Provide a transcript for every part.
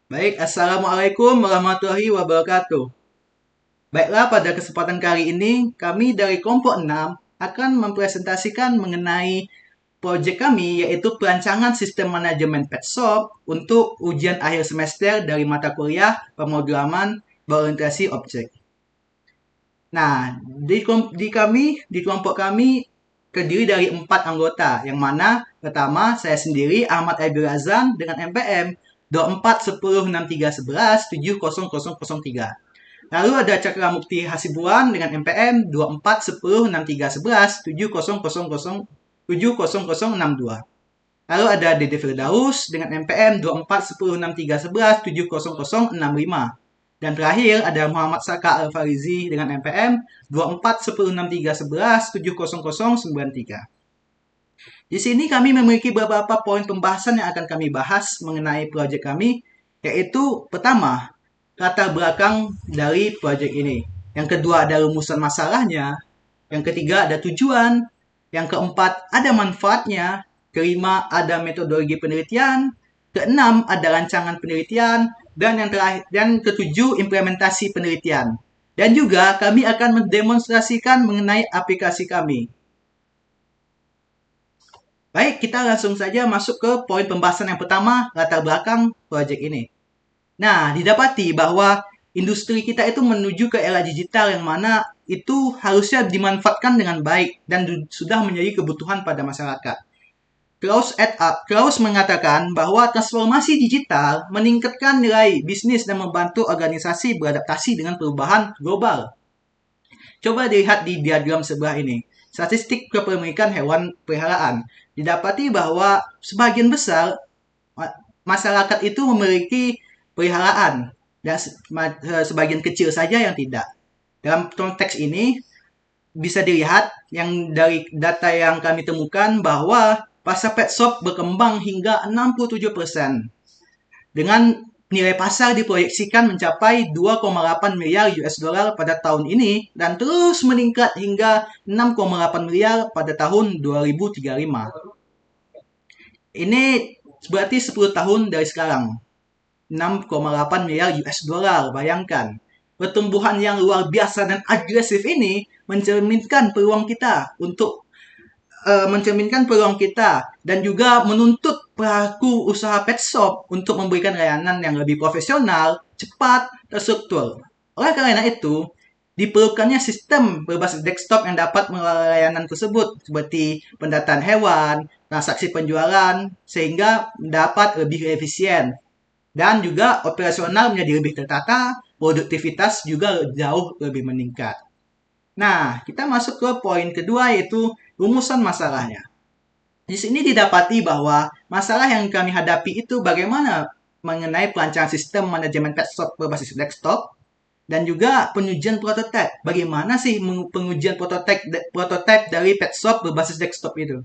Baik, Assalamualaikum warahmatullahi wabarakatuh. Baiklah, pada kesempatan kali ini, kami dari kelompok 6 akan mempresentasikan mengenai proyek kami, yaitu perancangan sistem manajemen pet shop untuk ujian akhir semester dari mata kuliah pemrograman berorientasi objek. Nah, di kelompok kami terdiri dari 4 anggota, yang mana pertama saya sendiri Ahmad Aibil Razan dengan NPM 24106311700003. Lalu ada Cakra Mukti Hasibuan dengan NPM 2410631170007062. Lalu ada Dede Firdaus dengan NPM 24106311700065. Dan terakhir ada Muhammad Saka Al-Farizi dengan NPM 24106311700093. Di sini kami memiliki beberapa poin pembahasan yang akan kami bahas mengenai proyek kami, yaitu pertama, latar belakang dari proyek ini. Yang kedua ada rumusan masalahnya. Yang ketiga ada tujuan. Yang keempat ada manfaatnya. Kelima ada metodologi penelitian. Keenam ada rancangan penelitian. Dan yang terakhir dan ketujuh implementasi penelitian. Dan juga kami akan mendemonstrasikan mengenai aplikasi kami. Baik, kita langsung saja masuk ke poin pembahasan yang pertama, latar belakang proyek ini. Nah, didapati bahwa industri kita itu menuju ke era digital yang mana itu harusnya dimanfaatkan dengan baik dan sudah menjadi kebutuhan pada masyarakat. Klaus mengatakan bahwa transformasi digital meningkatkan nilai bisnis dan membantu organisasi beradaptasi dengan perubahan global. Coba dilihat di diagram sebelah ini. Statistik kepemilikan hewan peliharaan. Didapati bahwa sebagian besar masyarakat itu memiliki peliharaan dan sebagian kecil saja yang tidak. Dalam konteks ini bisa dilihat yang dari data yang kami temukan bahwa pasar pet shop berkembang hingga 67%. Dengan nilai pasar diproyeksikan mencapai 2,8 miliar US dollar pada tahun ini dan terus meningkat hingga 6,8 miliar pada tahun 2035. Ini berarti 10 tahun dari sekarang. 6,8 miliar US dollar, bayangkan. Pertumbuhan yang luar biasa dan agresif ini mencerminkan peluang kita dan juga menuntut pelaku usaha pet shop untuk memberikan layanan yang lebih profesional, cepat, terstruktur. Oleh karena itu, diperlukannya sistem berbasis desktop yang dapat mengelola layanan tersebut seperti pendataan hewan, transaksi penjualan, sehingga dapat lebih efisien. Dan juga operasional menjadi lebih tertata, produktivitas juga jauh lebih meningkat. Nah, kita masuk ke poin kedua yaitu rumusan masalahnya. Di sini didapati bahwa masalah yang kami hadapi itu bagaimana mengenai perancangan sistem manajemen pet shop berbasis desktop dan juga pengujian prototipe. Bagaimana sih pengujian prototipe dari pet shop berbasis desktop itu?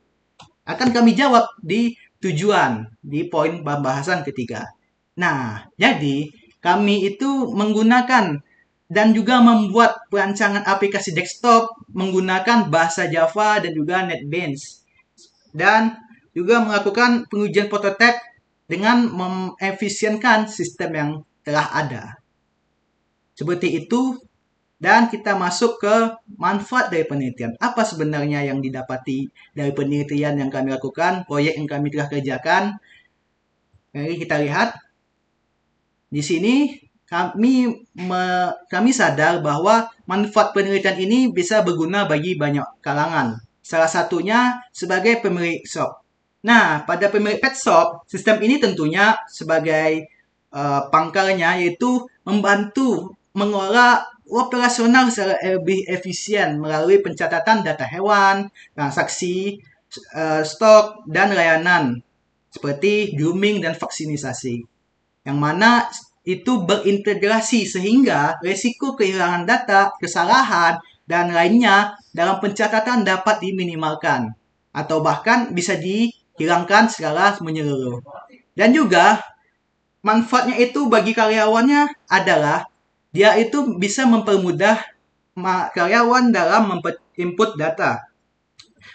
Akan kami jawab di tujuan di poin pembahasan ketiga. Nah, jadi kami itu menggunakan dan juga membuat perancangan aplikasi desktop menggunakan bahasa Java dan juga NetBeans. Dan juga melakukan pengujian prototipe dengan mengefisienkan sistem yang telah ada. Seperti itu, dan kita masuk ke manfaat dari penelitian. Apa sebenarnya yang didapati dari penelitian yang kami lakukan, proyek yang kami telah kerjakan. Mari kita lihat. Di sini kami sadar bahwa manfaat penelitian ini bisa berguna bagi banyak kalangan. Salah satunya sebagai pemilik shop. Nah, pada pemilik pet shop, sistem ini tentunya sebagai pangkalnya yaitu membantu mengelola operasional secara lebih efisien melalui pencatatan data hewan, transaksi, stok, dan layanan seperti grooming dan vaksinisasi. Yang mana itu berintegrasi sehingga resiko kehilangan data, kesalahan, dan lainnya dalam pencatatan dapat diminimalkan atau bahkan bisa dihilangkan secara menyeluruh. Dan juga manfaatnya itu bagi karyawannya adalah dia itu bisa mempermudah karyawan dalam input data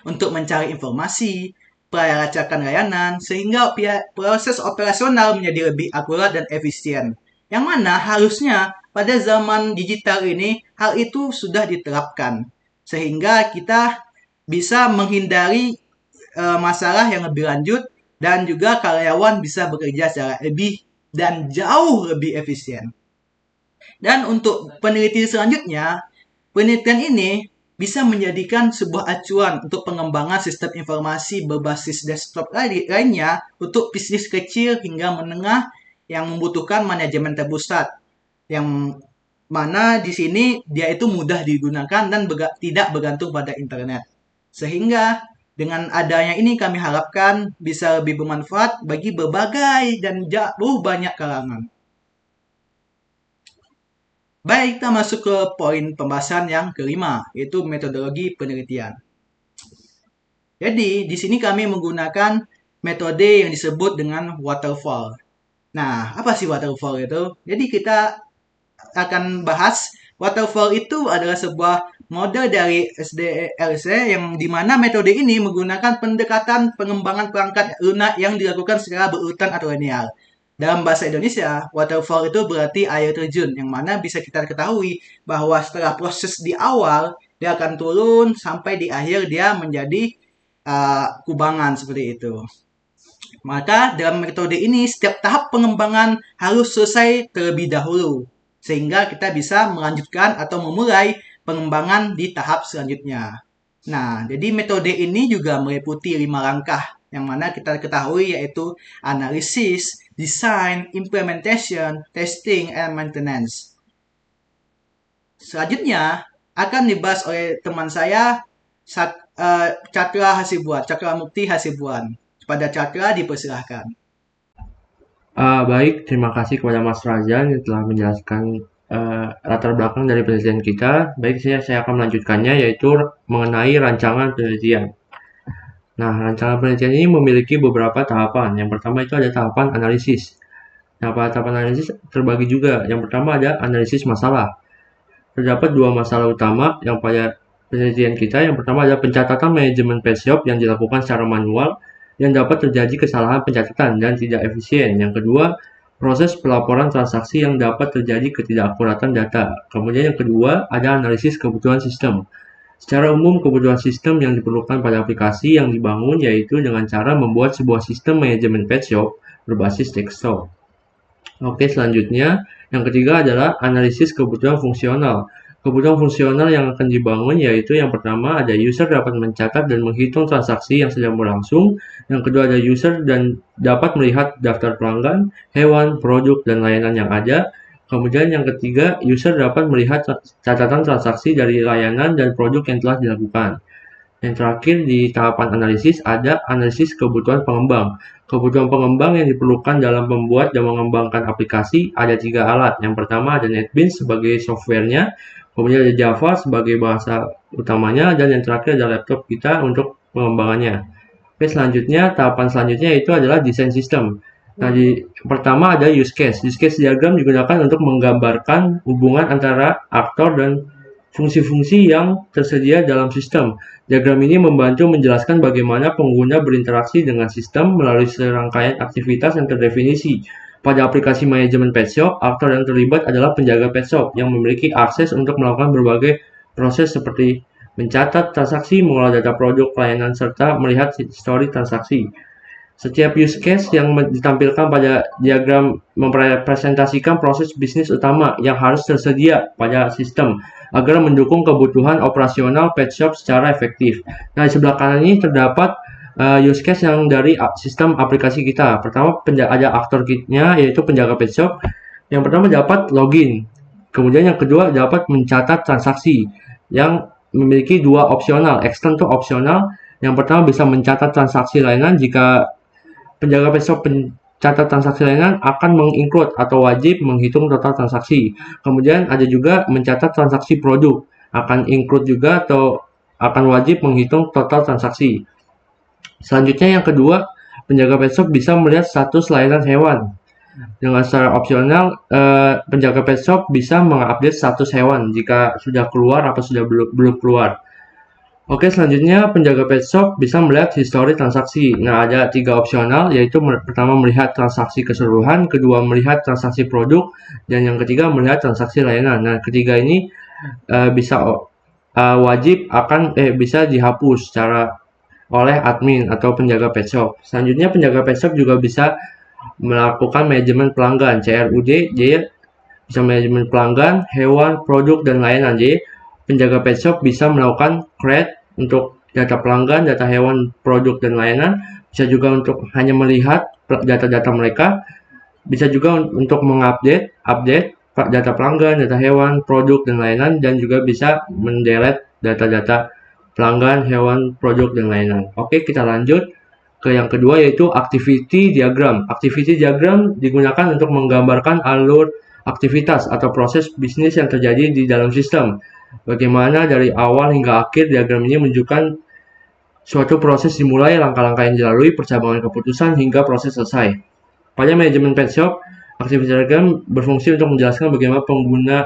untuk mencari informasi, pelacakan layanan, sehingga proses operasional menjadi lebih akurat dan efisien. Yang mana harusnya pada zaman digital ini hal itu sudah diterapkan, sehingga kita bisa menghindari masalah yang lebih lanjut dan juga karyawan bisa bekerja secara lebih dan jauh lebih efisien. Dan untuk peneliti selanjutnya, penelitian ini bisa menjadikan sebuah acuan untuk pengembangan sistem informasi berbasis desktop lainnya untuk bisnis kecil hingga menengah yang membutuhkan manajemen terpusat, yang mana di sini dia itu mudah digunakan dan tidak bergantung pada internet. Sehingga dengan adanya ini kami harapkan bisa lebih bermanfaat bagi berbagai dan jauh banyak kalangan. Baik, kita masuk ke poin pembahasan yang kelima, yaitu metodologi penelitian. Jadi, di sini kami menggunakan metode yang disebut dengan waterfall. Nah, apa sih waterfall itu? Jadi, kita akan bahas waterfall itu adalah sebuah model dari SDLC yang dimana metode ini menggunakan pendekatan pengembangan perangkat lunak yang dilakukan secara berurutan atau linear. Dalam bahasa Indonesia, waterfall itu berarti air terjun, yang mana bisa kita ketahui bahwa setelah proses di awal, dia akan turun sampai di akhir dia menjadi kubangan seperti itu. Maka dalam metode ini, setiap tahap pengembangan harus selesai terlebih dahulu, sehingga kita bisa melanjutkan atau memulai pengembangan di tahap selanjutnya. Nah, jadi metode ini juga meliputi 5 langkah, yang mana kita ketahui yaitu analisis, design, implementation, testing, and maintenance. Selanjutnya akan dibahas oleh teman saya, Cakra Hasibuan, Cakra Mukti Hasibuan. Kepada Cakra dipersilahkan. Baik, terima kasih kepada Mas Razan yang telah menjelaskan latar belakang dari penelitian kita. Baik, saya akan melanjutkannya, yaitu mengenai rancangan penelitian. Nah, rancangan penelitian ini memiliki beberapa tahapan. Yang pertama itu ada tahapan analisis. Nah, pada tahapan analisis terbagi juga. Yang pertama ada analisis masalah. Terdapat 2 masalah utama yang pada penelitian kita. Yang pertama ada pencatatan manajemen pet shop yang dilakukan secara manual, yang dapat terjadi kesalahan pencatatan dan tidak efisien. Yang kedua, proses pelaporan transaksi yang dapat terjadi ketidakakuratan data. Kemudian yang kedua, ada analisis kebutuhan sistem. Secara umum, kebutuhan sistem yang diperlukan pada aplikasi yang dibangun yaitu dengan cara membuat sebuah sistem manajemen pet shop berbasis desktop. Oke, selanjutnya, yang ketiga adalah analisis kebutuhan fungsional. Kebutuhan fungsional yang akan dibangun yaitu yang pertama ada user dapat mencatat dan menghitung transaksi yang sedang berlangsung. Yang kedua ada user dan dapat melihat daftar pelanggan, hewan, produk, dan layanan yang ada. Kemudian yang ketiga, user dapat melihat catatan transaksi dari layanan dan produk yang telah dilakukan. Yang terakhir di tahapan analisis ada analisis kebutuhan pengembang. Kebutuhan pengembang yang diperlukan dalam membuat dan mengembangkan aplikasi ada 3 alat. Yang pertama ada NetBeans sebagai softwarenya, kemudian ada Java sebagai bahasa utamanya, dan yang terakhir ada laptop kita untuk pengembangannya. Oke, selanjutnya tahapan selanjutnya itu adalah desain sistem. Nah, pertama ada use case. Use case diagram digunakan untuk menggambarkan hubungan antara aktor dan fungsi-fungsi yang tersedia dalam sistem. Diagram ini membantu menjelaskan bagaimana pengguna berinteraksi dengan sistem melalui serangkaian aktivitas yang terdefinisi. Pada aplikasi manajemen pet shop, aktor yang terlibat adalah penjaga pet shop yang memiliki akses untuk melakukan berbagai proses seperti mencatat transaksi, mengolah data produk, layanan, serta melihat histori transaksi. Setiap use case yang ditampilkan pada diagram merepresentasikan proses bisnis utama yang harus tersedia pada sistem agar mendukung kebutuhan operasional pet shop secara efektif. Nah, di sebelah kanan ini terdapat use case yang dari sistem aplikasi kita. Pertama ada aktor kitnya yaitu penjaga pet shop. Yang pertama dapat login. Kemudian yang kedua dapat mencatat transaksi yang memiliki 2 opsional. Extend to opsional. Yang pertama bisa mencatat transaksi layanan jika penjaga pet shop pencatat transaksi layanan akan menginclude atau wajib menghitung total transaksi. Kemudian ada juga mencatat transaksi produk, akan include juga atau akan wajib menghitung total transaksi. Selanjutnya yang kedua, penjaga pet shop bisa melihat status layanan hewan. Dengan secara opsional, penjaga pet shop bisa mengupdate status hewan jika sudah keluar atau sudah belum keluar. Oke, selanjutnya penjaga pet shop bisa melihat histori transaksi. Nah, ada 3 opsional, yaitu pertama melihat transaksi keseluruhan, kedua melihat transaksi produk, dan yang ketiga melihat transaksi layanan. Nah, ketiga ini bisa bisa dihapus secara oleh admin atau penjaga pet shop. Selanjutnya penjaga pet shop juga bisa melakukan manajemen pelanggan CRUD, jadi bisa manajemen pelanggan, hewan, produk, dan layanan. Jadi penjaga pet shop bisa melakukan create untuk data pelanggan, data hewan, produk, dan layanan. Bisa juga untuk hanya melihat data-data mereka. Bisa juga untuk mengupdate, data pelanggan, data hewan, produk, dan layanan. Dan juga bisa mendelete data-data pelanggan, hewan, produk, dan layanan. Oke, kita lanjut ke yang kedua, yaitu activity diagram. Activity diagram digunakan untuk menggambarkan alur aktivitas atau proses bisnis yang terjadi di dalam sistem. Bagaimana dari awal hingga akhir, diagram ini menunjukkan suatu proses dimulai, langkah-langkah yang dilalui, percabangan keputusan, hingga proses selesai. Pada manajemen pet shop, activity diagram berfungsi untuk menjelaskan bagaimana pengguna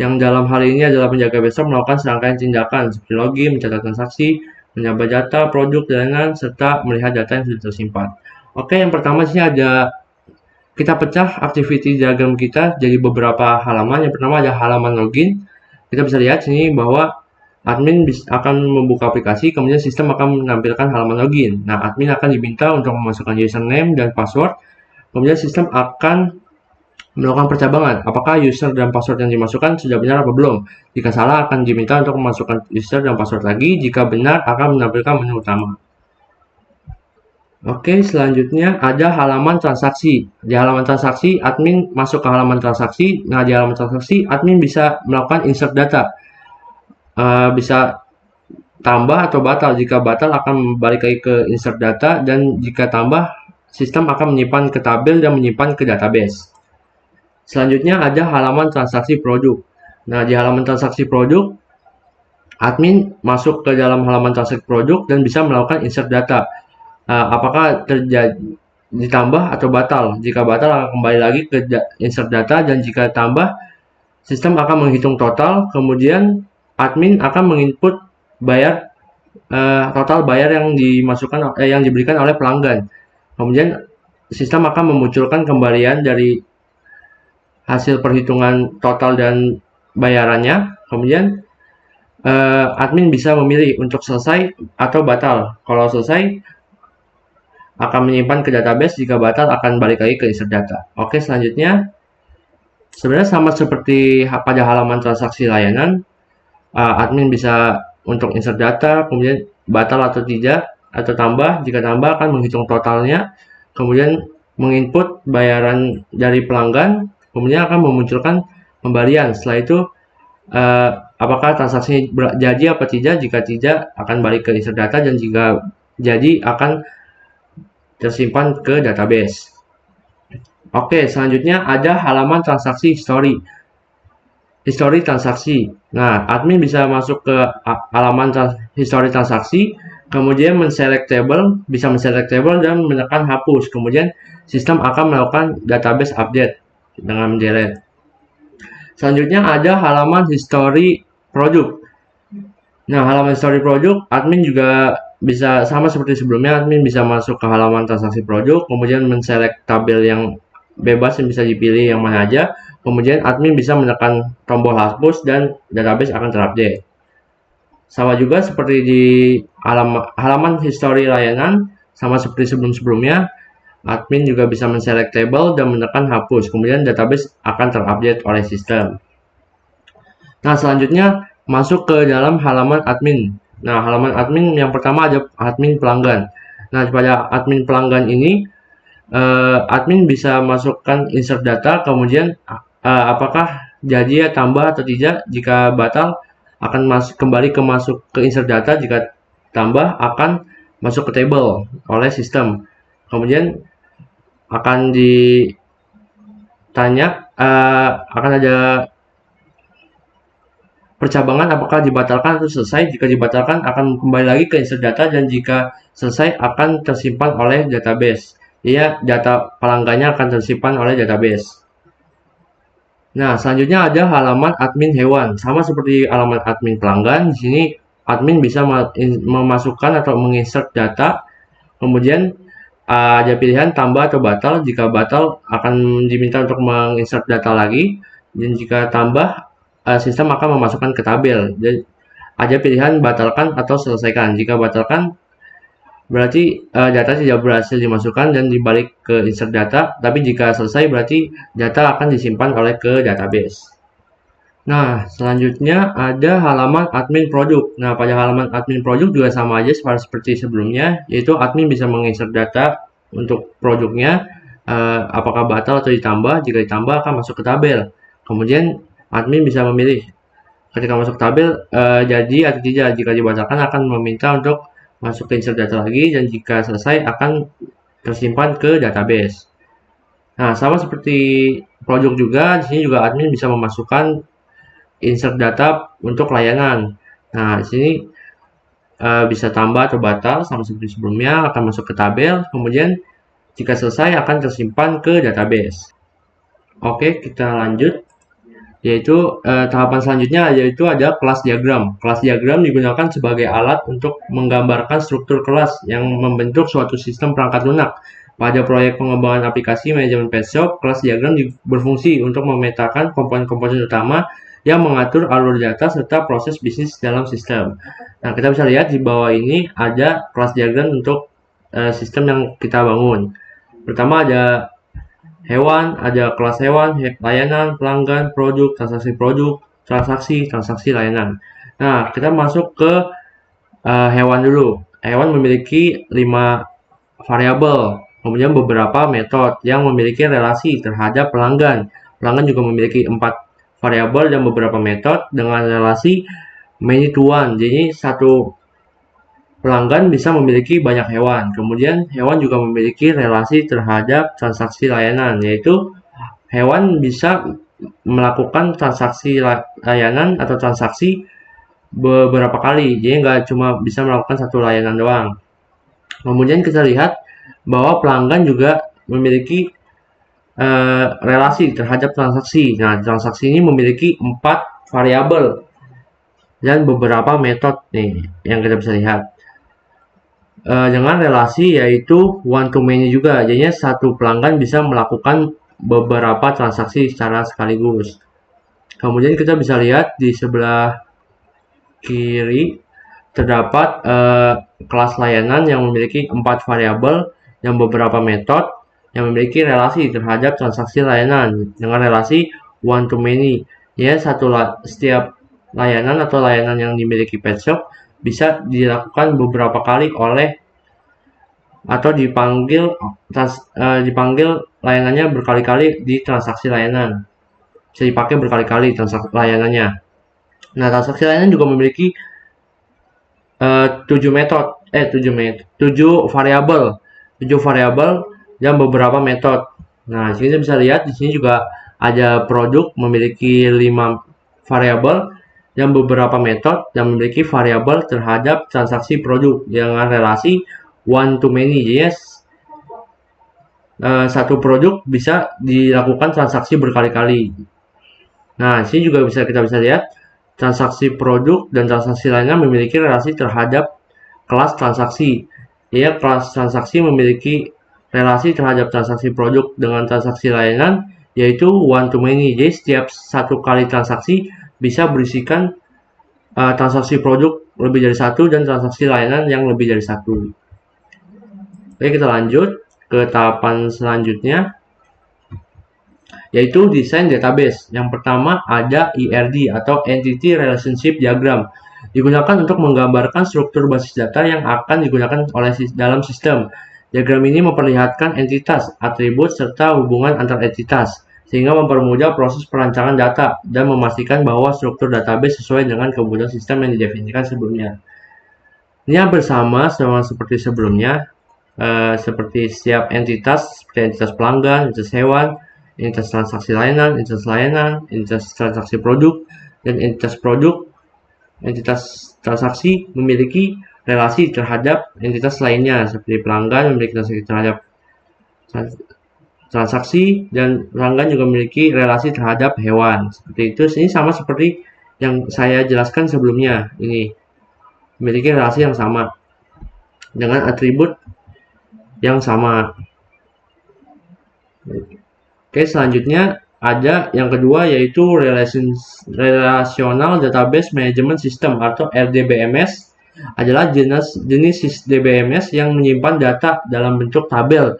yang dalam hal ini adalah penjaga pet shop melakukan serangkaian tindakan seperti login, mencatat transaksi, menyabak data, produk, layanan, serta melihat data yang sudah tersimpan. Oke, yang pertama sih ada kita pecah activity diagram kita jadi beberapa halaman. Yang pertama ada halaman login. Kita bisa lihat sini bahwa admin akan membuka aplikasi, kemudian sistem akan menampilkan halaman login. Nah, admin akan diminta untuk memasukkan username dan password, kemudian sistem akan melakukan percabangan, apakah user dan password yang dimasukkan sudah benar atau belum. Jika salah, akan diminta untuk memasukkan user dan password lagi. Jika benar, akan menampilkan menu utama. Oke, selanjutnya ada halaman transaksi. Di halaman transaksi, admin masuk ke halaman transaksi. Nah, di halaman transaksi, admin bisa melakukan insert data. Bisa tambah atau batal. Jika batal, akan balik lagi ke insert data. Dan jika tambah, sistem akan menyimpan ke tabel dan menyimpan ke database. Selanjutnya ada halaman transaksi produk. Nah, di halaman transaksi produk, admin masuk ke dalam halaman transaksi produk dan bisa melakukan insert data. Apakah terjadi ditambah atau batal. Jika batal, akan kembali lagi ke insert data, dan jika tambah, sistem akan menghitung total, kemudian admin akan menginput bayar total bayar yang dimasukkan yang diberikan oleh pelanggan. Kemudian sistem akan memunculkan kembalian dari hasil perhitungan total dan bayarannya. Kemudian admin bisa memilih untuk selesai atau batal. Kalau selesai, akan menyimpan ke database, jika batal akan balik lagi ke insert data. Oke, selanjutnya sebenarnya sama seperti pada halaman transaksi layanan, admin bisa untuk insert data, kemudian batal atau tidak, atau tambah. Jika tambah, akan menghitung totalnya, kemudian menginput bayaran dari pelanggan, kemudian akan memunculkan kembalian. Setelah itu apakah transaksinya jadi apa tidak. Jika tidak, akan balik ke insert data, dan jika jadi akan tersimpan ke database. Oke, selanjutnya ada halaman transaksi history. History transaksi. Nah, admin bisa masuk ke halaman history transaksi, kemudian menselect table, bisa menselect table dan menekan hapus. Kemudian sistem akan melakukan database update dengan mendelete. Selanjutnya ada halaman history produk. Nah, halaman history produk, admin juga bisa sama seperti sebelumnya, admin bisa masuk ke halaman transaksi produk, kemudian menselect tabel yang bebas yang bisa dipilih yang mana aja, kemudian admin bisa menekan tombol hapus dan database akan terupdate. Sama juga seperti di halaman history layanan, sama seperti sebelum-sebelumnya, admin juga bisa menselect table dan menekan hapus, kemudian database akan terupdate oleh sistem. Nah, selanjutnya masuk ke dalam halaman admin. Nah, halaman admin yang pertama ada admin pelanggan. Nah, pada admin pelanggan ini, admin bisa masukkan insert data, kemudian apakah jadi ya tambah atau tidak. Jika batal, akan kembali masuk ke insert data. Jika tambah, akan masuk ke table oleh sistem. Kemudian akan ditanya, akan ada percabangan apakah dibatalkan atau selesai. Jika dibatalkan, akan kembali lagi ke insert data, dan jika selesai akan tersimpan oleh database. Ya, data pelanggannya akan tersimpan oleh database. Nah, selanjutnya ada halaman admin hewan. Sama seperti halaman admin pelanggan, di sini admin bisa memasukkan atau menginsert data, kemudian ada pilihan tambah atau batal. Jika batal akan diminta untuk menginsert data lagi, dan jika tambah sistem akan memasukkan ke tabel. Jadi ada pilihan batalkan atau selesaikan. Jika batalkan berarti data tidak berhasil dimasukkan dan dibalik ke insert data, tapi jika selesai berarti data akan disimpan oleh ke database. Nah, selanjutnya ada halaman admin produk. Nah, pada halaman admin produk juga sama aja seperti sebelumnya, yaitu admin bisa menginsert data untuk produknya, apakah batal atau ditambah. Jika ditambah akan masuk ke tabel. Kemudian admin bisa memilih ketika masuk tabel jadi atau tidak. Jika dibatalkan akan meminta untuk masuk ke insert data lagi, dan jika selesai akan tersimpan ke database. Nah, sama seperti produk juga, di sini juga admin bisa memasukkan insert data untuk layanan. Nah, di sini bisa tambah atau batal sama seperti sebelumnya, akan masuk ke tabel, kemudian jika selesai akan tersimpan ke database. Oke, kita lanjut, yaitu tahapan selanjutnya yaitu ada kelas diagram. Kelas diagram digunakan sebagai alat untuk menggambarkan struktur kelas yang membentuk suatu sistem perangkat lunak. Pada proyek pengembangan aplikasi manajemen PetShop, kelas diagram berfungsi untuk memetakan komponen-komponen utama yang mengatur alur data serta proses bisnis dalam sistem. Nah, kita bisa lihat di bawah ini ada kelas diagram untuk sistem yang kita bangun. Pertama ada hewan, ada kelas hewan, layanan, pelanggan, produk, transaksi layanan. Nah, kita masuk ke hewan dulu. Hewan memiliki 5 variabel, kemudian beberapa metode yang memiliki relasi terhadap pelanggan. Pelanggan juga memiliki 4 variabel dan beberapa metode dengan relasi many to one. Jadi satu pelanggan bisa memiliki banyak hewan. Kemudian hewan juga memiliki relasi terhadap transaksi layanan, yaitu hewan bisa melakukan transaksi layanan atau transaksi beberapa kali. Jadi nggak cuma bisa melakukan satu layanan doang. Kemudian kita lihat bahwa pelanggan juga memiliki relasi terhadap transaksi. Nah, transaksi ini memiliki 4 variabel dan beberapa metode nih yang kita bisa lihat. Dengan relasi yaitu one to many juga. Jadinya satu pelanggan bisa melakukan beberapa transaksi secara sekaligus. Kemudian kita bisa lihat di sebelah kiri terdapat kelas layanan yang memiliki 4 variabel dan beberapa metode yang memiliki relasi terhadap transaksi layanan dengan relasi one to many. Ya, setiap layanan atau layanan yang dimiliki PetShop bisa dilakukan beberapa kali oleh atau dipanggil layanannya berkali-kali di transaksi layanan. Bisa dipakai berkali-kali transaksi layanannya. Nah, transaksi layanan juga memiliki 7 variabel dan beberapa metode. Nah, di sini bisa lihat di sini juga ada produk memiliki 5 variabel dan beberapa metode yang memiliki variabel terhadap transaksi produk dengan relasi one to many. Jadi satu produk bisa dilakukan transaksi berkali-kali. Nah, di sini juga kita bisa lihat transaksi produk dan transaksi lainnya memiliki relasi terhadap kelas transaksi. Ya, kelas transaksi memiliki relasi terhadap transaksi produk dengan transaksi layanan yaitu one to many. Jadi setiap satu kali transaksi bisa berisikan transaksi produk lebih dari satu dan transaksi layanan yang lebih dari satu. Oke, kita lanjut ke tahapan selanjutnya yaitu desain database. Yang pertama ada ERD atau Entity Relationship Diagram. Digunakan untuk menggambarkan struktur basis data yang akan digunakan dalam sistem. Diagram ini memperlihatkan entitas, atribut, serta hubungan antar entitas, sehingga mempermudah proses perancangan data dan memastikan bahwa struktur database sesuai dengan kebutuhan sistem yang didefinisikan sebelumnya. Ini bersama seperti sebelumnya, seperti setiap entitas, seperti entitas pelanggan, entitas hewan, entitas transaksi layanan, entitas transaksi produk, dan entitas produk, entitas transaksi memiliki relasi terhadap entitas lainnya seperti pelanggan memiliki relasi terhadap transaksi dan pelanggan juga memiliki relasi terhadap hewan. Seperti itu. Ini sama seperti yang saya jelaskan sebelumnya. Ini memiliki relasi yang sama dengan atribut yang sama. Oke, selanjutnya ada yang kedua yaitu Relational Database Management System atau RDBMS adalah jenis DBMS yang menyimpan data dalam bentuk tabel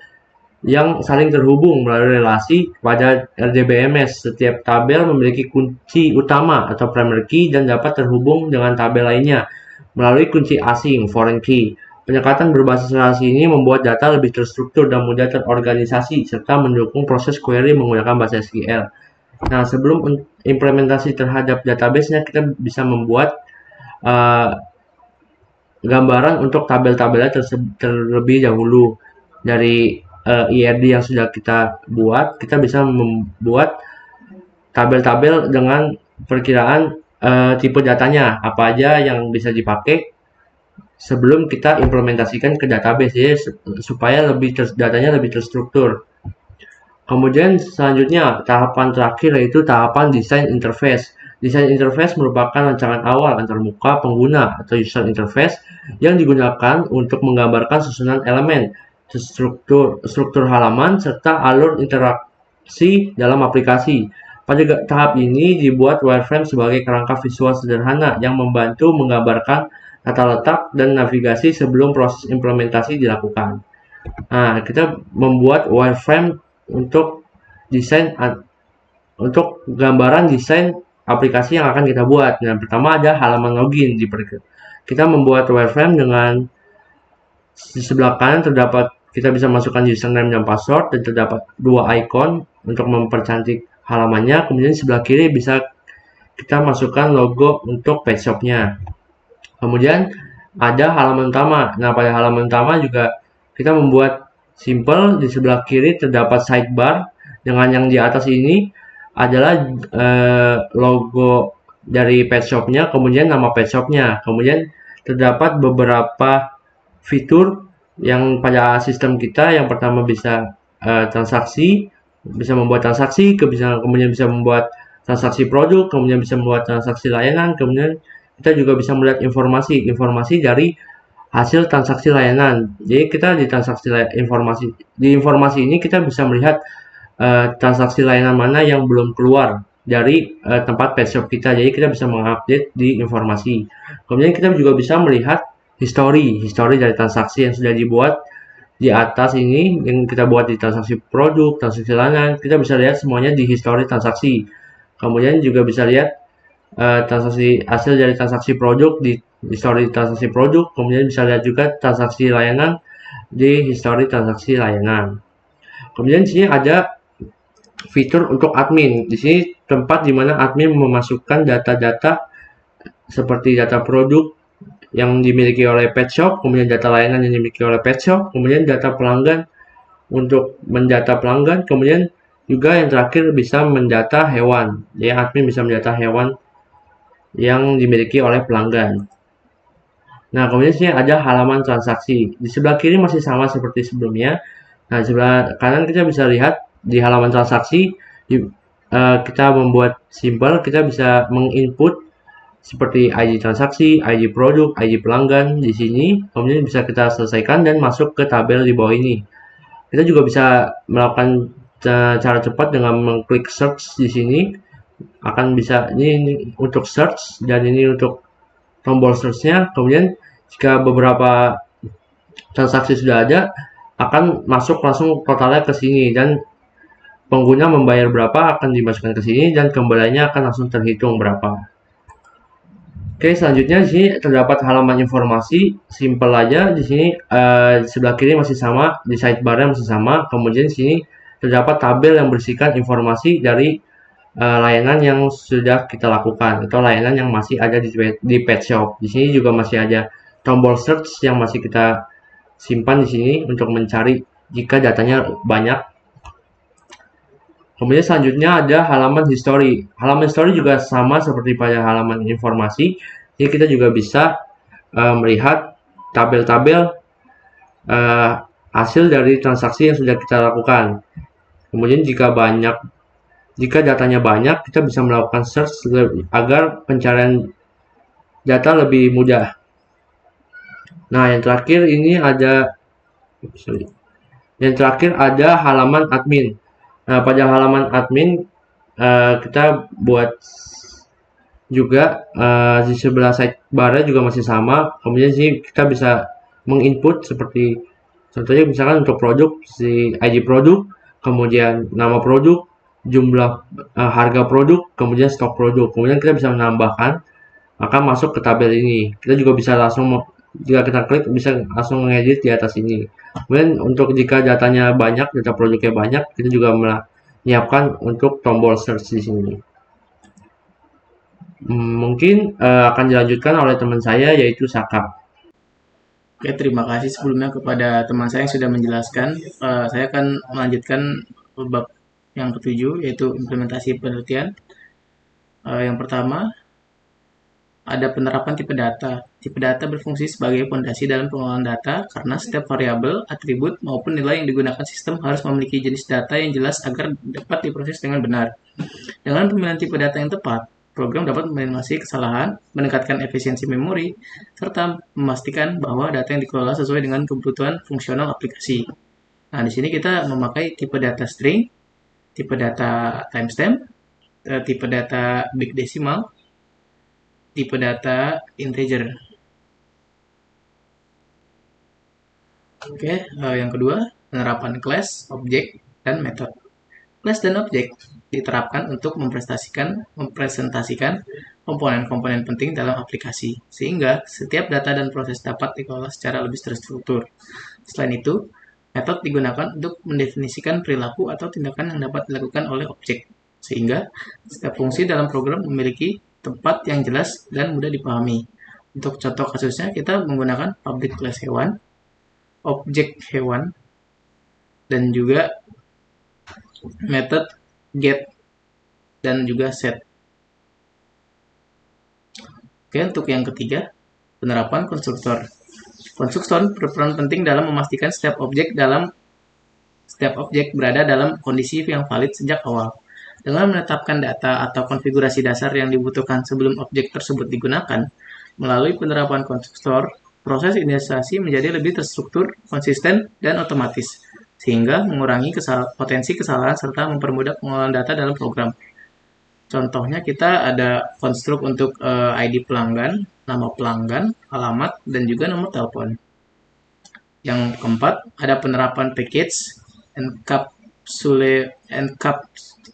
yang saling terhubung melalui relasi pada RDBMS. Setiap tabel memiliki kunci utama atau primary key dan dapat terhubung dengan tabel lainnya melalui kunci asing foreign key. Pendekatan berbasis relasi ini membuat data lebih terstruktur dan mudah terorganisasi serta mendukung proses query menggunakan bahasa SQL. Nah, sebelum implementasi terhadap database-nya, kita bisa membuat gambaran untuk tabel-tabelnya terlebih dahulu. Dari IRD yang sudah kita buat, kita bisa membuat tabel-tabel dengan perkiraan tipe datanya, apa aja yang bisa dipakai sebelum kita implementasikan ke database ya, supaya datanya lebih terstruktur. Kemudian selanjutnya tahapan terakhir yaitu tahapan desain interface. Desain interface merupakan rancangan awal antarmuka pengguna atau user interface yang digunakan untuk menggambarkan susunan elemen, struktur halaman, serta alur interaksi dalam aplikasi. Pada tahap ini dibuat wireframe sebagai kerangka visual sederhana yang membantu menggambarkan tata letak dan navigasi sebelum proses implementasi dilakukan. Nah, kita membuat wireframe untuk gambaran desain aplikasi yang akan kita buat. Nah, pertama ada halaman login. Kita membuat wireframe dengan di sebelah kanan kita bisa masukkan username dan password, dan terdapat dua icon untuk mempercantik halamannya. Kemudian di sebelah kiri bisa kita masukkan logo untuk page shop-nya. Kemudian ada halaman utama. Nah, pada halaman utama juga kita membuat simple. Di sebelah kiri terdapat sidebar dengan yang di atas ini adalah logo dari page shop-nya, kemudian nama page shop-nya. Kemudian terdapat beberapa fitur yang pada sistem kita. Yang pertama bisa transaksi, bisa membuat transaksi, kemudian bisa membuat transaksi produk, kemudian bisa membuat transaksi layanan, kemudian kita juga bisa melihat informasi dari hasil transaksi layanan. Jadi kita di informasi ini kita bisa melihat transaksi layanan mana yang belum keluar dari tempat page shop kita. Jadi kita bisa mengupdate di informasi. Kemudian kita juga bisa melihat history dari transaksi yang sudah dibuat di atas ini, yang kita buat di transaksi produk, transaksi layanan. Kita bisa lihat semuanya di history transaksi. Kemudian juga bisa lihat hasil dari transaksi produk di history transaksi produk. Kemudian bisa lihat juga transaksi layanan di history transaksi layanan. Kemudian di sini ada fitur untuk admin. Di sini tempat di mana admin memasukkan data-data seperti data produk yang dimiliki oleh pet shop, kemudian data layanan yang dimiliki oleh pet shop, kemudian data pelanggan untuk mendata pelanggan, kemudian juga yang terakhir bisa mendata hewan. Ya, admin bisa mendata hewan yang dimiliki oleh pelanggan. Nah, kemudian sini ada halaman transaksi. Di sebelah kiri masih sama seperti sebelumnya. Nah, di sebelah kanan kita bisa lihat di halaman transaksi kita membuat simple, kita bisa menginput seperti ID transaksi, ID produk, ID pelanggan di sini. Kemudian bisa kita selesaikan dan masuk ke tabel di bawah ini. Kita juga bisa melakukan cara cepat dengan mengklik search di sini. Akan bisa ini untuk search dan ini untuk tombol search-nya. Kemudian jika beberapa transaksi sudah ada, akan masuk langsung totalnya ke sini, dan pengguna membayar berapa akan dimasukkan ke sini dan kembaliannya akan langsung terhitung berapa. Oke, selanjutnya di sini terdapat halaman informasi, simple aja. Di sini di sebelah kiri masih sama, di sidebar-nya masih sama. Kemudian di sini terdapat tabel yang berisikan informasi dari layanan yang sudah kita lakukan atau layanan yang masih ada di pet shop. Di sini juga masih ada tombol search yang masih kita simpan di sini untuk mencari jika datanya banyak. Kemudian selanjutnya ada halaman history. Halaman history juga sama seperti pada halaman informasi. Jadi kita juga bisa melihat tabel-tabel hasil dari transaksi yang sudah kita lakukan. Kemudian jika datanya banyak, kita bisa melakukan search agar pencarian data lebih mudah. Nah, yang terakhir ini ada, sorry. Yang terakhir ada halaman admin. Nah, pada halaman admin kita buat juga di sebelah sidebar juga masih sama. Kemudian sih kita bisa menginput seperti contohnya misalkan untuk produk si ID produk, kemudian nama produk, jumlah harga produk, kemudian stok produk. Kemudian kita bisa menambahkan akan masuk ke tabel ini. Kita juga bisa langsung jika kita klik bisa langsung mengedit di atas ini. Kemudian untuk jika datanya banyak, data produknya banyak, kita juga menyiapkan untuk tombol search di sini. Mungkin akan dilanjutkan oleh teman saya yaitu Saka. Oke, terima kasih sebelumnya kepada teman saya yang sudah menjelaskan. Saya akan melanjutkan bab yang ketujuh, yaitu implementasi penelitian. Yang pertama, ada penerapan tipe data. Tipe data berfungsi sebagai fondasi dalam pengelolaan data karena setiap variabel, atribut, maupun nilai yang digunakan sistem harus memiliki jenis data yang jelas agar dapat diproses dengan benar. Dengan pemilihan tipe data yang tepat, program dapat meminimalisasi kesalahan, meningkatkan efisiensi memori, serta memastikan bahwa data yang dikelola sesuai dengan kebutuhan fungsional aplikasi. Nah, di sini kita memakai tipe data string, tipe data timestamp, tipe data big decimal, tipe data integer. Oke, yang kedua, penerapan class, objek, dan method. Class dan objek diterapkan untuk mempresentasikan komponen-komponen penting dalam aplikasi, sehingga setiap data dan proses dapat dikelola secara lebih terstruktur. Selain itu, metode digunakan untuk mendefinisikan perilaku atau tindakan yang dapat dilakukan oleh objek, sehingga setiap fungsi dalam program memiliki tempat yang jelas dan mudah dipahami. Untuk contoh kasusnya, kita menggunakan public class hewan, objek hewan, dan juga method get dan juga set. Oke, untuk yang ketiga, penerapan konstruktor. Konstruktor berperan penting dalam memastikan setiap objek berada dalam kondisi yang valid sejak awal. Dengan menetapkan data atau konfigurasi dasar yang dibutuhkan sebelum objek tersebut digunakan, melalui penerapan konstruktor, proses inisiasi menjadi lebih terstruktur, konsisten, dan otomatis, sehingga mengurangi potensi kesalahan serta mempermudah pengelolaan data dalam program. Contohnya kita ada konstruk untuk ID pelanggan, nama pelanggan, alamat, dan juga nomor telepon. Yang keempat, ada penerapan package,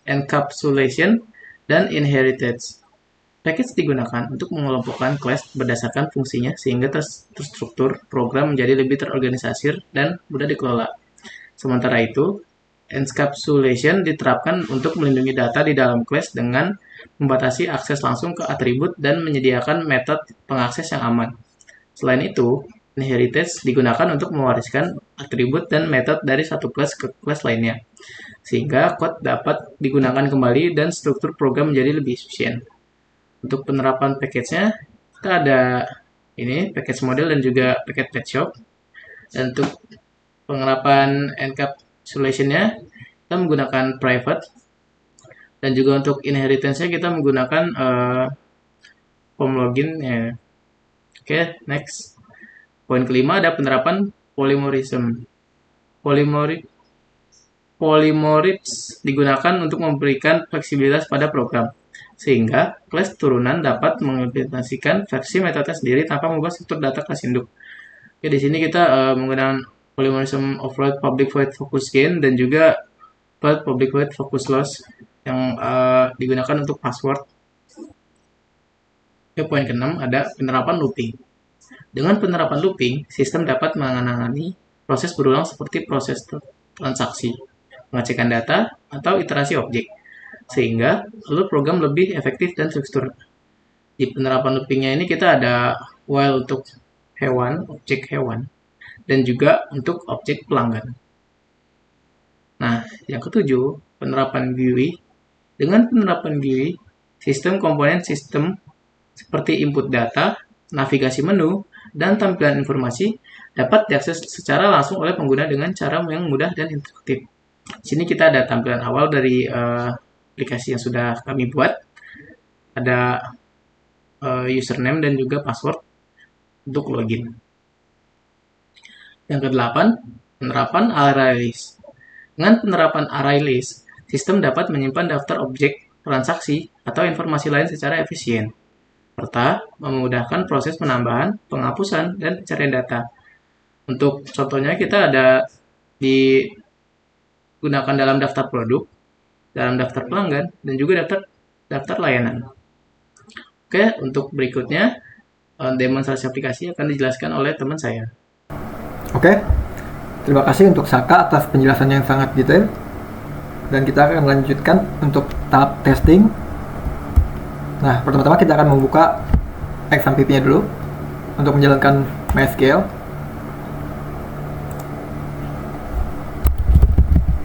encapsulation, dan inheritance. Package digunakan untuk mengelompokkan kelas berdasarkan fungsinya sehingga terstruktur program menjadi lebih terorganisir dan mudah dikelola. Sementara itu, encapsulation diterapkan untuk melindungi data di dalam kelas dengan membatasi akses langsung ke atribut dan menyediakan metode pengakses yang aman. Selain itu, inheritance digunakan untuk mewariskan atribut dan metode dari satu kelas ke kelas lainnya, sehingga kode dapat digunakan kembali dan struktur program menjadi lebih efisien. Untuk penerapan package-nya, kita ada ini package model dan juga package pet shop. Dan untuk penerapan encapsulation-nya, kita menggunakan private. Dan juga untuk inheritance-nya kita menggunakan form login. Ya. Oke, next. Poin kelima ada penerapan polymorphism. Polymorphs digunakan untuk memberikan fleksibilitas pada program, sehingga kelas turunan dapat mengimplementasikan versi metode sendiri tanpa mengubah struktur data kelas induk. Oke, di sini kita menggunakan polymorphism overload public void focus gain dan juga public void focus loss yang digunakan untuk password. Oke, poin ke-6 ada penerapan looping. Dengan penerapan looping, sistem dapat menangani proses berulang seperti proses transaksi, pengecekan data, atau iterasi objek, sehingga alur program lebih efektif dan struktur. Di penerapan loopingnya ini kita ada while untuk hewan, objek hewan, dan juga untuk objek pelanggan. Nah, yang ketujuh, penerapan GUI. Dengan penerapan GUI, sistem komponen sistem seperti input data, navigasi menu, dan tampilan informasi dapat diakses secara langsung oleh pengguna dengan cara yang mudah dan interaktif. Di sini kita ada tampilan awal dari aplikasi yang sudah kami buat. Ada username dan juga password untuk login. Yang kedelapan, penerapan array list. Dengan penerapan array list, sistem dapat menyimpan daftar objek, transaksi, atau informasi lain secara efisien, serta memudahkan proses penambahan, penghapusan, dan pencarian data. Untuk contohnya kita ada digunakan dalam daftar produk, dalam daftar pelanggan, dan juga daftar layanan. Oke, untuk berikutnya demonstrasi aplikasi akan dijelaskan oleh teman saya. Oke, terima kasih untuk Saka atas penjelasan yang sangat detail. Dan kita akan lanjutkan untuk tahap testing. Nah, pertama-tama kita akan membuka XAMPP-nya dulu untuk menjalankan MySQL.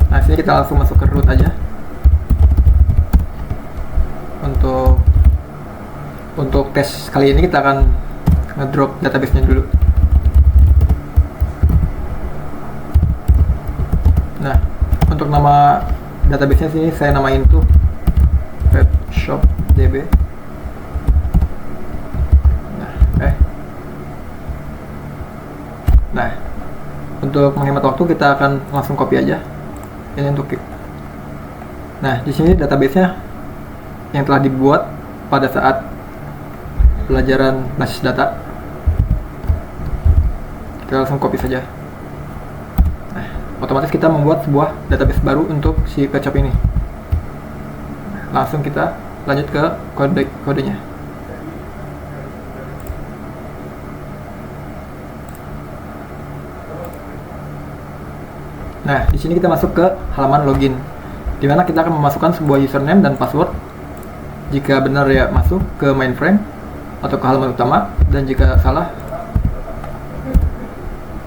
Nah, sini kita langsung masuk ke root aja. Untuk tes kali ini kita akan ngedrop database-nya dulu. Nah, untuk nama database-nya sini saya namain tuh PetShopDB. Nah, untuk menghemat waktu kita akan langsung copy aja. Ini untuk Nah, di sini database-nya yang telah dibuat pada saat pelajaran basis data. Kita langsung copy saja. Nah, otomatis kita membuat sebuah database baru untuk si PetShop ini. Langsung kita lanjut ke kodenya. Nah, di sini kita masuk ke halaman login, di mana kita akan memasukkan sebuah username dan password. Jika benar ya masuk ke mainframe atau ke halaman utama, dan jika salah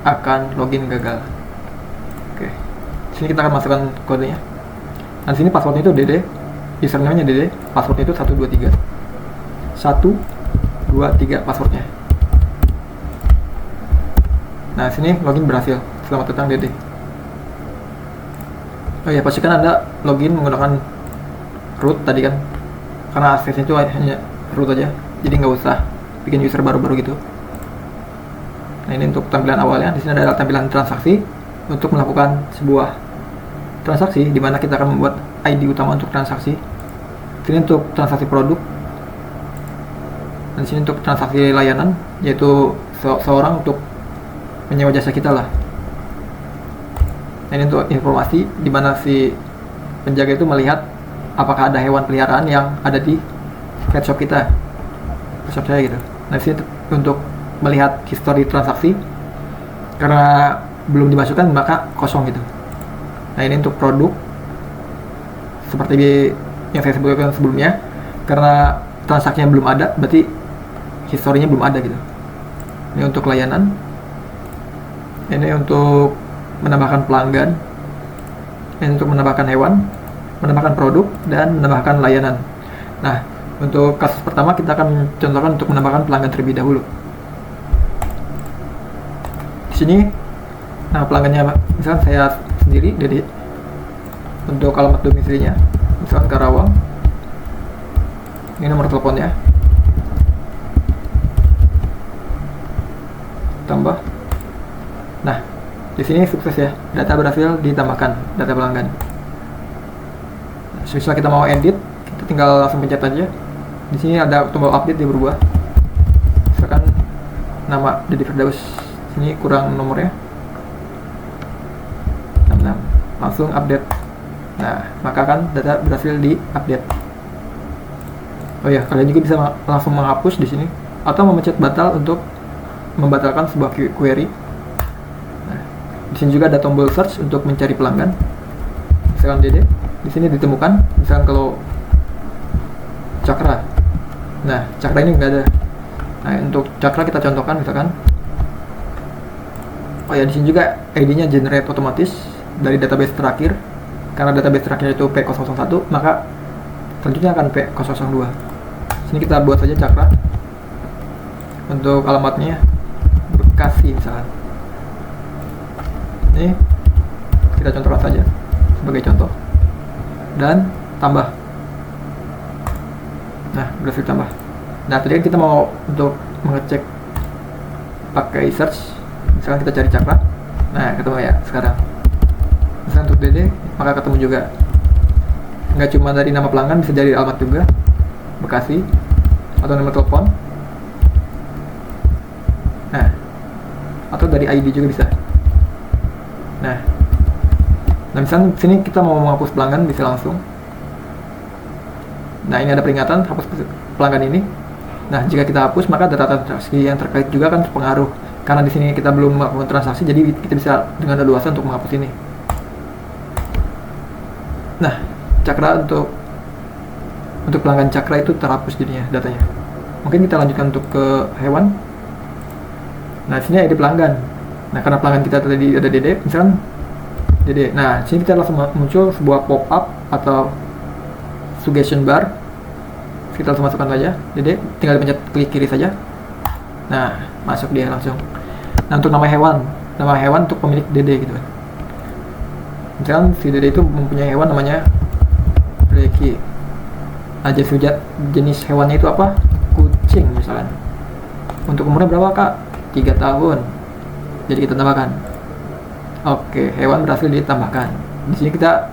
akan login gagal. Oke, di sini kita akan masukkan kodenya. Nah, di sini passwordnya itu DD, username-nya DD, passwordnya itu 123. 123 passwordnya. Nah, sini login berhasil. Selamat datang DD. Oh ya, pastikan Anda login menggunakan root tadi kan, karena aksesnya itu hanya root aja, jadi nggak usah bikin user baru-baru gitu. Nah, ini untuk tampilan awalnya. Di sini ada tampilan transaksi untuk melakukan sebuah transaksi, di mana kita akan membuat ID utama untuk transaksi. Ini untuk transaksi produk, dan di sini untuk transaksi layanan, yaitu seorang untuk menyewa jasa kita lah. Nah, ini untuk informasi di mana si penjaga itu melihat apakah ada hewan peliharaan yang ada di pet shop kita, pet shop saya gitu. Nah, sini untuk melihat histori transaksi, karena belum dimasukkan maka kosong gitu. Nah, ini untuk produk seperti yang saya sebutkan sebelumnya, karena transaksinya belum ada berarti historinya belum ada gitu. Ini untuk layanan, ini untuk menambahkan pelanggan, ini untuk menambahkan hewan, menambahkan produk, dan menambahkan layanan. Nah, untuk kasus pertama kita akan contohkan untuk menambahkan pelanggan terlebih dahulu. Di sini, nah pelanggannya misalkan saya sendiri, jadi untuk alamat domisilinya, misalkan Karawang, ini nomor teleponnya, tambah. Nah, di sini sukses ya, data berhasil ditambahkan, data pelanggan. Nah, misal kita mau edit, kita tinggal langsung pencet aja. Di sini ada tombol update, dia berubah. Misalkan nama Dedi Firdaus, sini kurang nomornya 66, langsung update. Nah, maka kan data berhasil di-update. Oh ya, kalian juga bisa langsung menghapus di sini atau memencet batal untuk membatalkan sebuah query. Di sini juga ada tombol search untuk mencari pelanggan. Misalkan Dede, di sini ditemukan. Misalkan kalau Cakra, nah Cakra ini nggak ada. Nah, untuk Cakra kita contohkan misalkan. Oh ya, di sini juga ID-nya generate otomatis dari database terakhir. Karena database terakhir itu P001, maka selanjutnya akan P002. Sini kita buat saja Cakra. Untuk alamatnya Bekasi misalkan. Ini kita contohkan saja sebagai contoh, dan tambah. Nah, berhasil tambah. Nah, tadi kan kita mau untuk mengecek pakai search, misalkan kita cari Cakra. Nah, ketemu ya sekarang. Misalnya untuk Dede, maka ketemu juga. Nggak cuma dari nama pelanggan, bisa dari alamat juga, Bekasi, atau nomor telepon. Nah, atau dari ID juga bisa. Nah, misalnya sini kita mau menghapus pelanggan, bisa langsung. Nah, ini ada peringatan hapus pelanggan ini. Nah, jika kita hapus, maka data transaksi yang terkait juga kan terpengaruh. Karena di sini kita belum melakukan transaksi, jadi kita bisa dengan leluasa untuk menghapus ini. Nah, Cakra untuk pelanggan Cakra itu terhapus jadinya datanya. Mungkin kita lanjutkan untuk ke hewan. Nah, sini ID pelanggan. Nah, karena pelanggan kita tadi ada Dede, misalkan Dede. Nah, sini kita langsung muncul sebuah pop-up atau suggestion bar. Kita langsung masukkan saja Dede, tinggal dipencet klik kiri saja. Nah, masuk dia langsung. Nah, untuk nama hewan untuk pemilik Dede gitu kan. Misalkan si Dede itu mempunyai hewan namanya Blacky. Nah, jenis hewannya itu apa? Kucing misalkan. Untuk umurnya berapa kak? 3 tahun. Jadi kita tambahkan. Oke, hewan berhasil ditambahkan. Di sini kita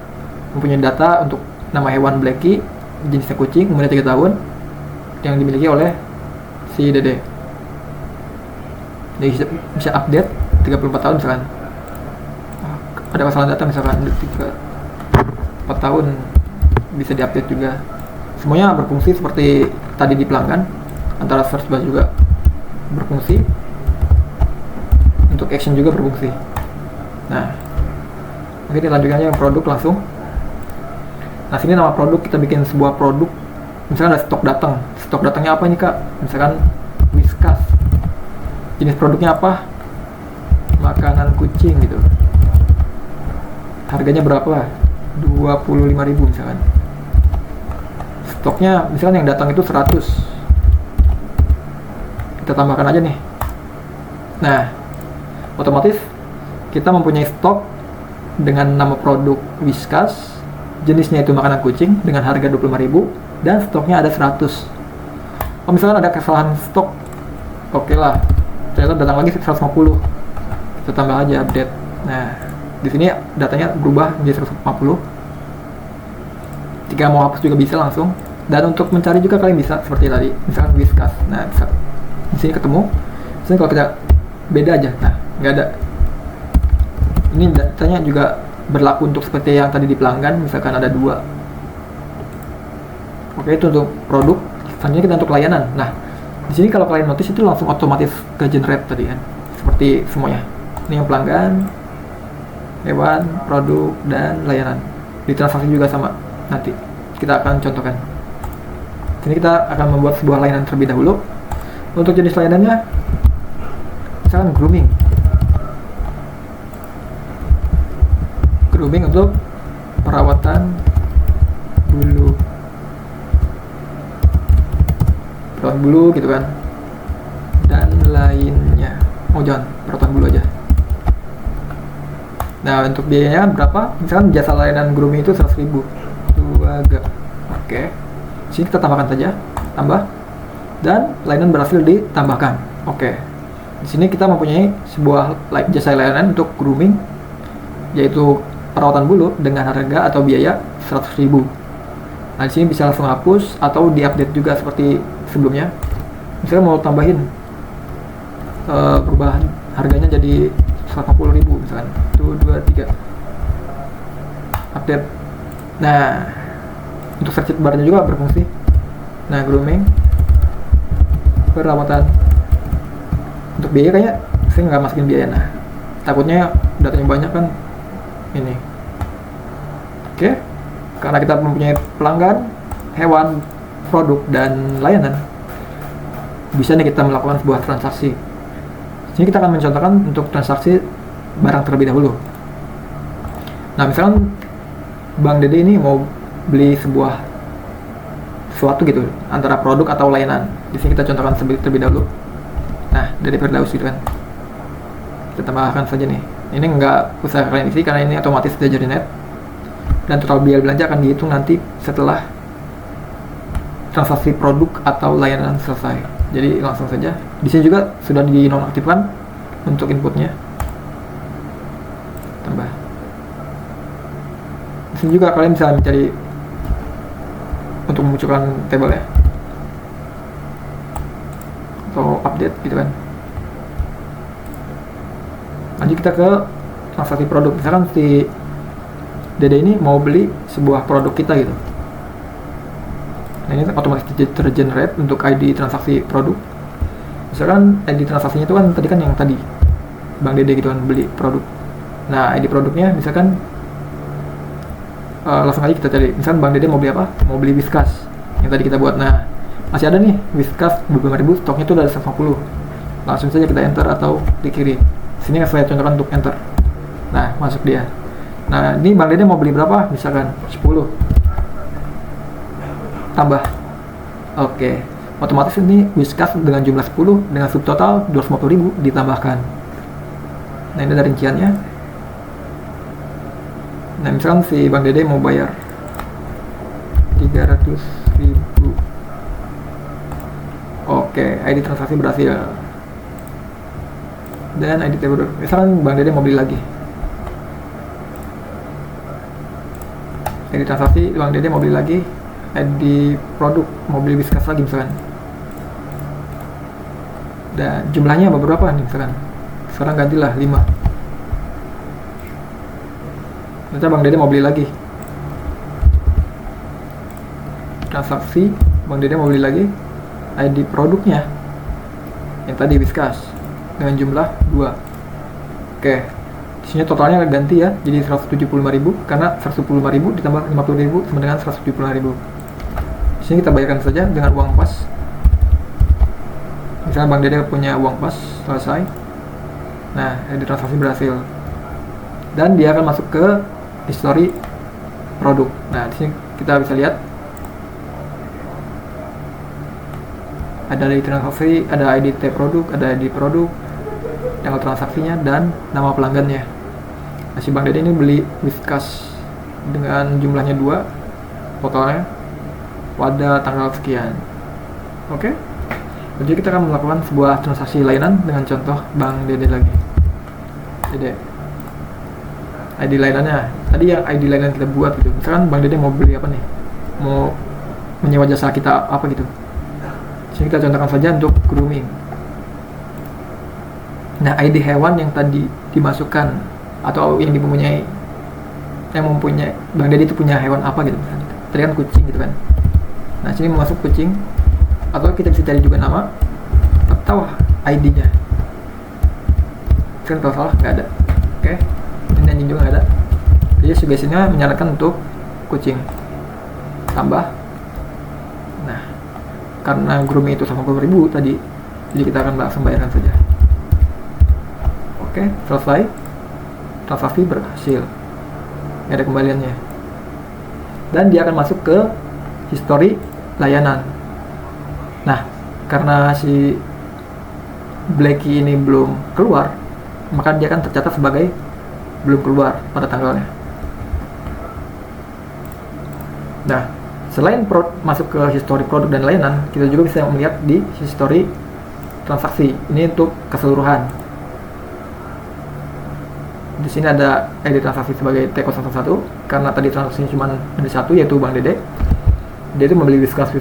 mempunyai data untuk nama hewan Blacky, jenisnya kucing, umurnya 3 tahun, yang dimiliki oleh si Dede. Jadi bisa update 34 tahun misalkan. Ada kesalahan data misalkan 4 tahun, bisa diupdate juga. Semuanya berfungsi seperti tadi di pelanggan, antara search bar juga berfungsi, untuk action juga berfungsi. Nah, oke, lanjutnya yang produk langsung. Nah, sini nama produk, kita bikin sebuah produk. Misalkan ada stok datang. Stok datangnya apa nih kak? Misalkan Whiskas. Jenis produknya apa? Makanan kucing gitu. Harganya berapa? 25.000 misalkan. Stoknya misalkan yang datang itu 100. Kita tambahkan aja nih. Nah, otomatis kita mempunyai stok dengan nama produk Whiskas, jenisnya itu makanan kucing dengan harga 25.000 dan stoknya ada 100. Oh, misalkan ada kesalahan stok, oke lah, ternyata datang lagi 150, kita tambah aja update. Nah, di sini datanya berubah menjadi 150. Jika mau hapus juga bisa langsung. Dan untuk mencari juga kalian bisa seperti tadi, misalkan Whiskas. Nah, bisa di sini ketemu. Sini kalau kita beda aja, nah nggak ada. Ini datanya juga berlaku untuk seperti yang tadi di pelanggan, misalkan ada 2. Oke, itu untuk produk. Selanjutnya kita untuk layanan. Nah, di sini kalau kalian notice itu langsung otomatis ke generate tadi kan, seperti semuanya. Ini yang pelanggan, hewan, produk, dan layanan. Di transaksi juga sama. Nanti kita akan contohkan. Sini kita akan membuat sebuah layanan terlebih dahulu. Untuk jenis layanannya, misalkan grooming. Grooming untuk perawatan bulu, gitu kan, dan lainnya. Oh, jangan perawatan bulu aja. Nah, untuk biayanya berapa? Misalkan jasa layanan grooming itu 100.000, 2 gig. Oke, sini kita tambahkan saja, tambah, dan layanan berhasil ditambahkan. Oke, di sini kita mempunyai sebuah jasa layanan untuk grooming, yaitu perawatan bulu dengan harga atau biaya 100.000. Nah, di sini bisa langsung hapus atau diupdate juga seperti sebelumnya. Misalnya mau tambahin perubahan harganya jadi 150.000 misalkan. 1, 2, 3. Update. Nah, untuk search barnya juga berfungsi. Nah, grooming, perawatan. Untuk biaya kayaknya saya nggak masukin biaya. Nah, takutnya datanya banyak kan ini. Oke, karena kita mempunyai pelanggan, hewan, produk, dan layanan, bisa nih kita melakukan sebuah transaksi. Sini kita akan mencontohkan untuk transaksi barang terlebih dahulu. Nah, misalkan Bang Dede ini mau beli sesuatu gitu, antara produk atau layanan. Di sini kita contohkan terlebih dahulu. Nah, dari Firdaus gitu kan. Kita tambahkan saja nih. Ini nggak usah kalian isi karena ini otomatis sudah generate. Dan total biaya belanja akan dihitung nanti setelah transaksi produk atau layanan selesai. Jadi langsung saja. Di sini juga sudah dinonaktifkan untuk inputnya. Sini juga kalian bisa mencari untuk memunculkan tabelnya atau update gitu kan. Lanjut kita ke transaksi produk. Misalkan si Dede ini mau beli sebuah produk kita gitu. Nah, ini otomatis tergenerate untuk ID transaksi produk. Misalkan ID transaksinya itu kan tadi kan yang tadi Bang Dede gitu kan beli produk. Nah, ID produknya misalkan langsung aja kita cari. Misalkan Bang Dede mau beli apa? Mau beli Whiskas yang tadi kita buat. Nah, masih ada nih Whiskas 25.000, stoknya itu udah 150. Langsung saja kita enter atau di kiri. Sini saya contohkan untuk enter. Nah, masuk dia. Nah, ini Bang Dede mau beli berapa? Misalkan 10. Tambah. Oke. Otomatis ini Whiskas dengan jumlah 10 dengan subtotal 250.000 ditambahkan. Nah, ini ada rinciannya. Nah, misalkan si Bang Dede mau bayar 300.000. Oke, ID transaksi berhasil. Dan ID produk. Misalkan Bang Dede mau beli lagi. ID transaksi Bang Dede mau beli lagi. ID produk mau beli Whiskas lagi misalkan. Dan jumlahnya berapa nih misalkan. Sekarang gantilah 5. Nanti Bang Dede mau beli lagi. Transaksi Bang Dede mau beli lagi. ID produknya yang tadi Whiskas dengan jumlah 2. Oke. Disini totalnya ganti ya, jadi 175.000 karena 175.000 ditambah 50.000 sama dengan 175.000. Di sini kita bayarkan saja dengan uang pas. Misalnya Bang Dede punya uang pas, selesai. Nah, ID transaksi berhasil. Dan dia akan masuk ke history produk. Nah, di sini kita bisa lihat ada ID transaksi, ada ID produk, ada ID produk, tanggal transaksinya, dan nama pelanggannya. Nah, si Bang Dede ini beli Whiskas dengan jumlahnya 2 totalnya pada tanggal sekian. Oke. Jadi kita akan melakukan sebuah transaksi layanan dengan contoh Bang Dede lagi. Dede. ID layanannya. Tadi yang ID layanan kita buat gitu. Misalkan Bang Dede mau beli apa nih? Mau menyewa jasa kita apa gitu. Sini kita contohkan saja untuk grooming. Nah, ID hewan yang tadi dimasukkan atau yang mempunyai Bang Dede itu punya hewan apa gitu. Tadi kan kucing gitu kan. Nah, sini masuk kucing atau kita bisa cari juga nama atau ID-nya. Kan kalau salah nggak ada. Oke. Ini anjing juga nggak ada. Jadi suggestion-nya menyarankan untuk kucing. Tambah. Nah, karena grooming itu 150.000 tadi, jadi kita akan langsung bayarkan saja. Oke, selesai. Transaksi berhasil. Ini ada kembaliannya. Dan dia akan masuk ke history layanan. Nah, karena si Blacky ini belum keluar, maka dia akan tercatat sebagai belum keluar pada tanggalnya. Nah, selain masuk ke history produk dan layanan, kita juga bisa melihat di history transaksi. Ini untuk keseluruhan. Di sini ada ID transaksi sebagai T011 karena tadi transaksinya cuma ada satu, yaitu Bang Dede. Dia itu membeli Whiskas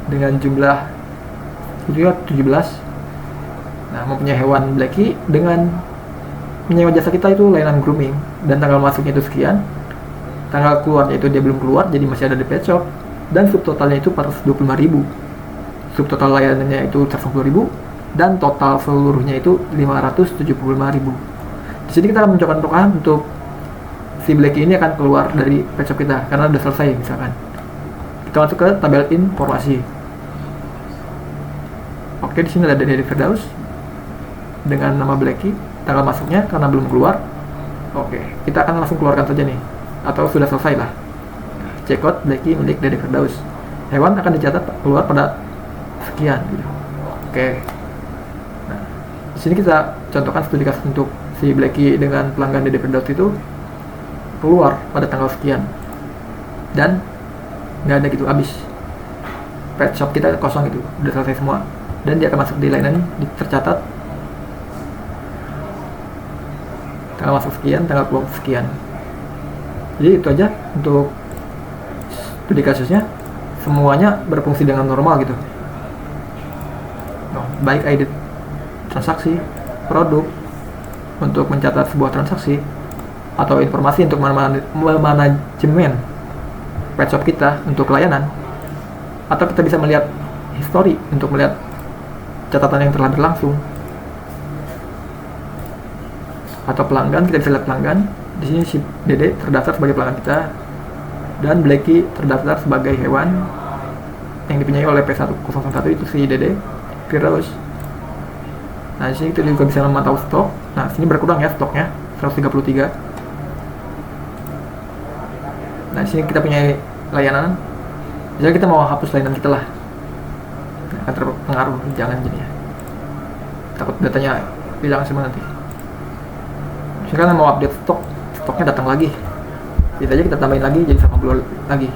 dengan jumlah 17. Nah, mempunyai hewan Blacky dengan menyewa jasa kita itu layanan grooming, dan tanggal masuknya itu sekian, tanggal keluarnya itu dia belum keluar, jadi masih ada di pet shop, dan subtotalnya itu 425.000. Subtotal layanannya itu 110.000 dan total seluruhnya itu 575.000. Di sini kita akan mencoba untuk si Blacky ini akan keluar dari pet shop kita karena udah selesai misalkan. Kita masuk ke tabel informasi. Oke, di sini ada Dede Firdaus dengan nama Blacky, tanggal masuknya karena belum keluar. Oke, kita akan langsung keluarkan saja nih, atau sudah selesai lah. Check out Blacky milik Dede Firdaus. Hewan akan dicatat keluar pada sekian. Gitu. Oke. Nah, di sini kita contohkan studi kasus untuk si Blacky dengan pelanggan Dede Firdaus itu keluar pada tanggal sekian, dan nggak ada gitu, habis. Pet shop kita kosong gitu, udah selesai semua, dan dia akan masuk di layanan tercatat tanggal masuk sekian, tanggal keluar sekian. Jadi itu aja untuk studi kasusnya, semuanya berfungsi dengan normal gitu. Baik ID transaksi, produk untuk mencatat sebuah transaksi, atau informasi untuk manajemen pet shop kita untuk layanan, atau kita bisa melihat history untuk melihat catatan yang telah berlangsung, atau pelanggan, kita bisa lihat pelanggan. Di sini si Dede terdaftar sebagai pelanggan kita, dan Blacky terdaftar sebagai hewan yang dipunyai oleh P101, itu si Dede. Terus, nah di sini kita juga bisa memantau stok. Nah sini berkurang ya stoknya 133. Nah di sini kita punya layanan. Jadi kita mau hapus layanan kita lah, akan terpengaruh, jangan jadi ya. Takut datanya hilang semua nanti. Sekarang mau update stoknya datang lagi. Jadi aja kita tambahin lagi jadi 150 lagi.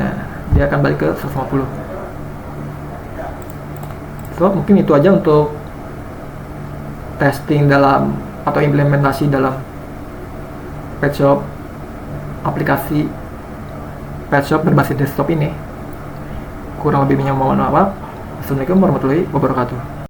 Nah, dia akan balik ke 150. So, mungkin itu aja untuk testing dalam atau implementasi dalam pet shop, aplikasi pet shop berbasis desktop ini. Kurang lebihnya mohon maaf. Assalamualaikum warahmatullahi wabarakatuh.